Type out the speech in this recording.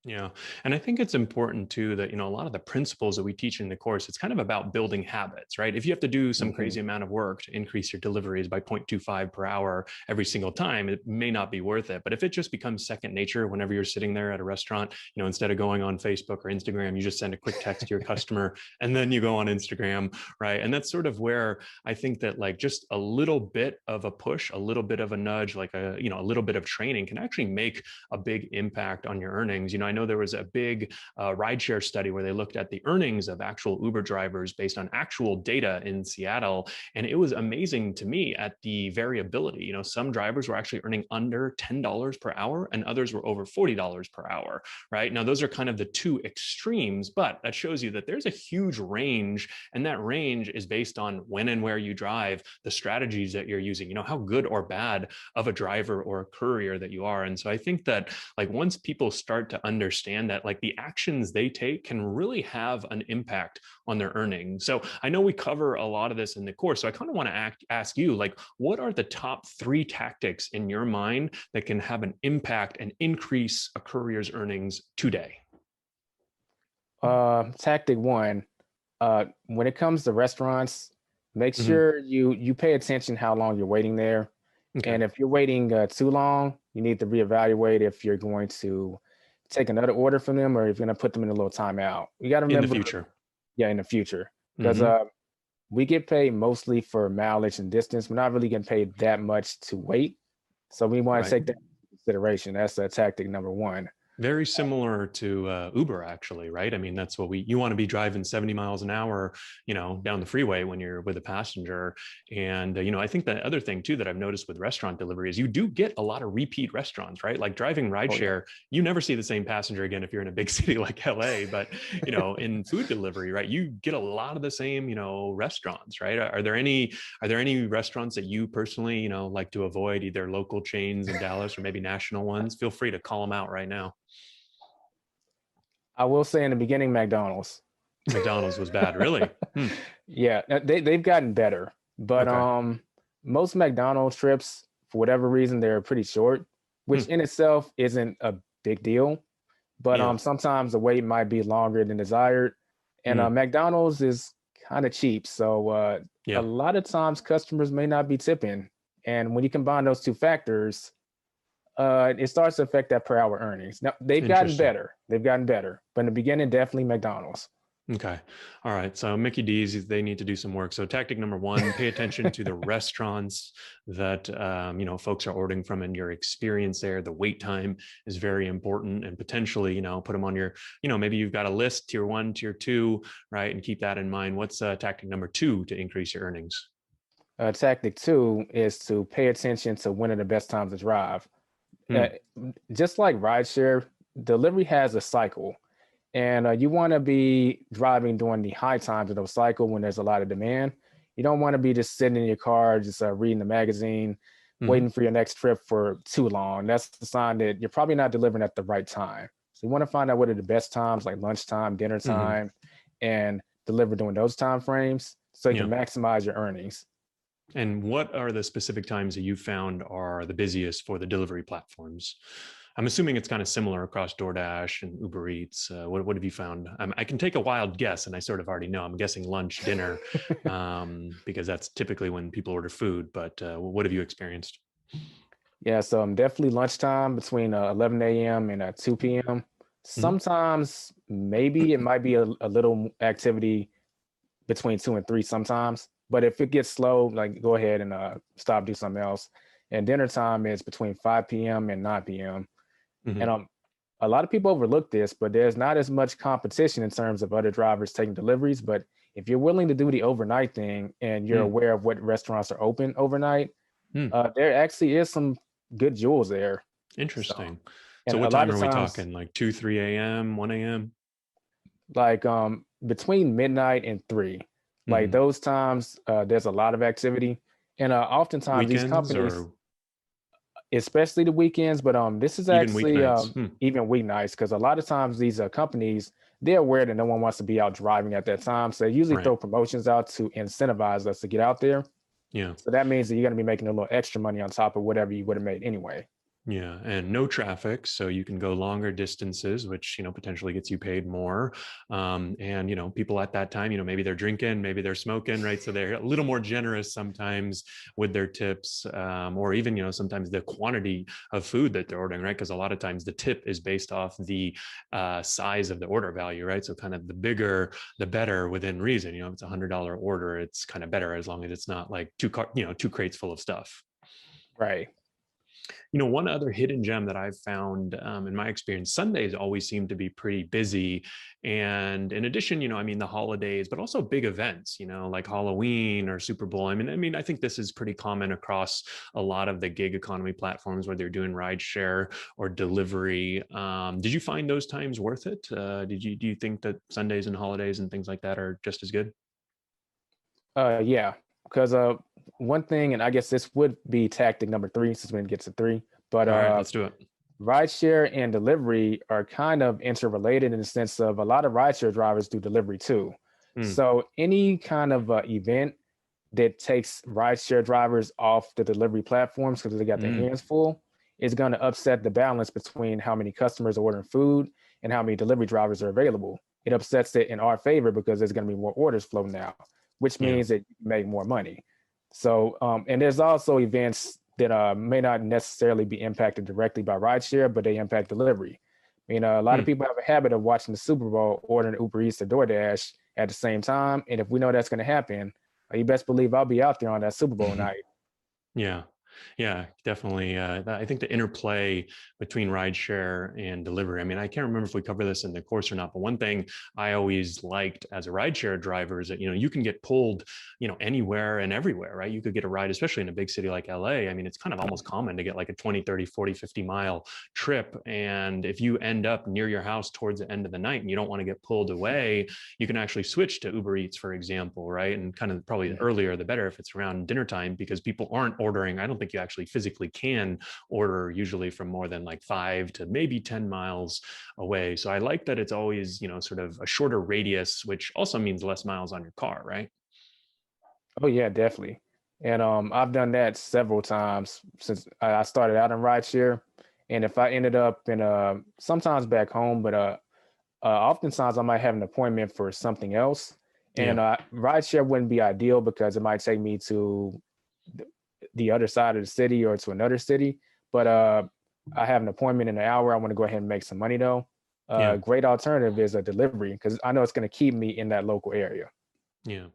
Yeah. And I think it's important too that, a lot of the principles that we teach in the course, it's kind of about building habits, right? If you have to do some Hmm. crazy amount of work to increase your deliveries by 0.25 per hour every single time, it may not be worth it. But if it just becomes second nature whenever you're sitting there at a restaurant, instead of going on Facebook or Instagram, you just send a quick text to your customer and then you go on Instagram, right? And that's sort of where I think that like just a little bit of a push, a little bit of a nudge, like a little bit of training can actually make a big impact on your earnings. I know there was a big rideshare study where they looked at the earnings of actual Uber drivers based on actual data in Seattle. And it was amazing to me at the variability. Some drivers were actually earning under $10 per hour and others were over $40 per hour, right? Now, those are kind of the two extremes, but that shows you that there's a huge range. And that range is based on when and where you drive, the strategies that you're using, how good or bad of a driver or a courier that you are. And so I think that like once people start to understand that like the actions they take can really have an impact on their earnings. So I know we cover a lot of this in the course. So I kind of want to ask you, like, what are the top three tactics in your mind that can have an impact and increase a courier's earnings today? Tactic one, when it comes to restaurants, make Mm-hmm. sure you pay attention how long you're waiting there. Okay. And if you're waiting too long, you need to reevaluate if you're going to take another order from them or if you're going to put them in a little timeout. You got to In the remember, future. yeah, in the future, because Mm-hmm. we get paid mostly for mileage and distance. We're not really getting paid that much to wait. So we want to Right. take that into consideration. That's tactic number one. Very similar to Uber, actually, right? I mean, that's what you want to be driving 70 miles an hour, down the freeway when you're with a passenger. And, I think the other thing too that I've noticed with restaurant delivery is you do get a lot of repeat restaurants, right? Like driving Oh, yeah. rideshare, you never see the same passenger again if you're in a big city like LA. But, in food delivery, right, you get a lot of the same, restaurants, right? Are there any restaurants that you personally, like to avoid, either local chains in Dallas or maybe national ones? Feel free to call them out right now. I will say in the beginning, McDonald's. McDonald's was bad, really? Yeah, they've gotten better, but Okay. most McDonald's trips, for whatever reason, they're pretty short, which Hmm. in itself isn't a big deal. But Yeah. sometimes the wait might be longer than desired, and Hmm. McDonald's is kind of cheap, so a Yeah. lot of times customers may not be tipping, and when you combine those two factors, it starts to affect that per hour earnings. Now they've gotten Interesting. better, but in the beginning, definitely McDonald's. Okay. All right. So Mickey D's, they need to do some work. So tactic number one, pay attention to the restaurants that folks are ordering from, and your experience there. The wait time is very important, and potentially, put them on your, maybe you've got a list, tier one, tier two, right? And keep that in mind. What's tactic number two to increase your earnings? Tactic two is to pay attention to when are the best times to drive. Uh, Hmm. just like rideshare, delivery has a cycle, and you want to be driving during the high times of those cycle when there's a lot of demand. You don't want to be just sitting in your car, just reading the magazine, Hmm. waiting for your next trip for too long. That's the sign that you're probably not delivering at the right time. So you want to find out what are the best times, like lunchtime, dinner Hmm. time, and deliver during those time frames so you can Yeah. maximize your earnings. And what are the specific times that you found are the busiest for the delivery platforms? I'm assuming it's kind of similar across Doordash and Uber Eats. What have you found? I can take a wild guess, and I sort of already know. I'm guessing lunch, dinner, because that's typically when people order food. But what have you experienced? Yeah, so definitely lunchtime between 11 a.m. and 2 p.m. Hmm. Sometimes maybe it might be a little activity between 2 and 3 sometimes. But if it gets slow, like go ahead and stop, do something else. And dinner time is between 5 p.m. and 9 p.m. And Hmm. a lot of people overlook this, but there's not as much competition in terms of other drivers taking deliveries. But if you're willing to do the overnight thing and you're Hmm. aware of what restaurants are open overnight, Hmm. there actually is some good jewels there. So, Interesting. and So, a what lot time of are we times, talking? Like 2, 3 a.m., 1 a.m.? like between midnight and 3, like Hmm. those times, there's a lot of activity, and oftentimes these Weekends companies, or especially the weekends, but this is even actually weeknights? even weeknights because a lot of times these companies, they're aware that no one wants to be out driving at that time, so they usually Right. throw promotions out to incentivize us to get out there. Yeah. So that means that you're going to be making a little extra money on top of whatever you would have made anyway. Yeah, and no traffic, so you can go longer distances, which potentially gets you paid more. And people at that time, maybe they're drinking, maybe they're smoking, right? So they're a little more generous sometimes with their tips, or even sometimes the quantity of food that they're ordering, right? Because a lot of times the tip is based off the size of the order value, right? So kind of the bigger, the better within reason. If it's $100 order, it's kind of better as long as it's not like two crates full of stuff. Right. One other hidden gem that I've found in my experience, Sundays always seem to be pretty busy. And in addition, I mean, the holidays, but also big events, like Halloween or Super Bowl. I think this is pretty common across a lot of the gig economy platforms, whether you're doing rideshare or delivery. Did you find those times worth it? Do you think that Sundays and holidays and things like that are just as good? Yeah, because one thing, and I guess this would be tactic number three since we didn't get to three, but All right, let's do it. rideshare and delivery are kind of interrelated in the sense of a lot of rideshare drivers do delivery too. Mm, So any kind of event that takes rideshare drivers off the delivery platforms because they got their mm, hands full is going to upset the balance between how many customers are ordering food and how many delivery drivers are available. It upsets it in our favor because there's going to be more orders flowing out, which yeah. means that you make more money. So, and there's also events that may not necessarily be impacted directly by rideshare, but they impact delivery. A lot of Hmm. people have a habit of watching the Super Bowl, ordering Uber Eats or DoorDash at the same time. And if we know that's going to happen, you best believe I'll be out there on that Super Bowl night. Yeah. Yeah, definitely. I think the interplay between rideshare and delivery. I can't remember if we cover this in the course or not, but one thing I always liked as a rideshare driver is that, you can get pulled, anywhere and everywhere, right? You could get a ride, especially in a big city like LA. It's kind of almost common to get like a 20, 30, 40, 50 mile trip. And if you end up near your house towards the end of the night and you don't want to get pulled away, you can actually switch to Uber Eats, for example, right? And kind of probably the Mhm. earlier the better if it's around dinner time, because people aren't ordering. I don't think you actually physically can order usually from more than like 5 to maybe 10 miles away. So I like that it's always, sort of a shorter radius, which also means less miles on your car, right? Oh yeah, definitely. And I've done that several times since I started out in rideshare. And if I ended up in sometimes back home, but oftentimes I might have an appointment for something else. Yeah. And rideshare wouldn't be ideal because it might take me to th- the other side of the city or to another city. But I have an appointment in an hour. I want to go ahead and make some money though. Yeah. Great alternative is a delivery because I know it's going to keep me in that local area. Yeah.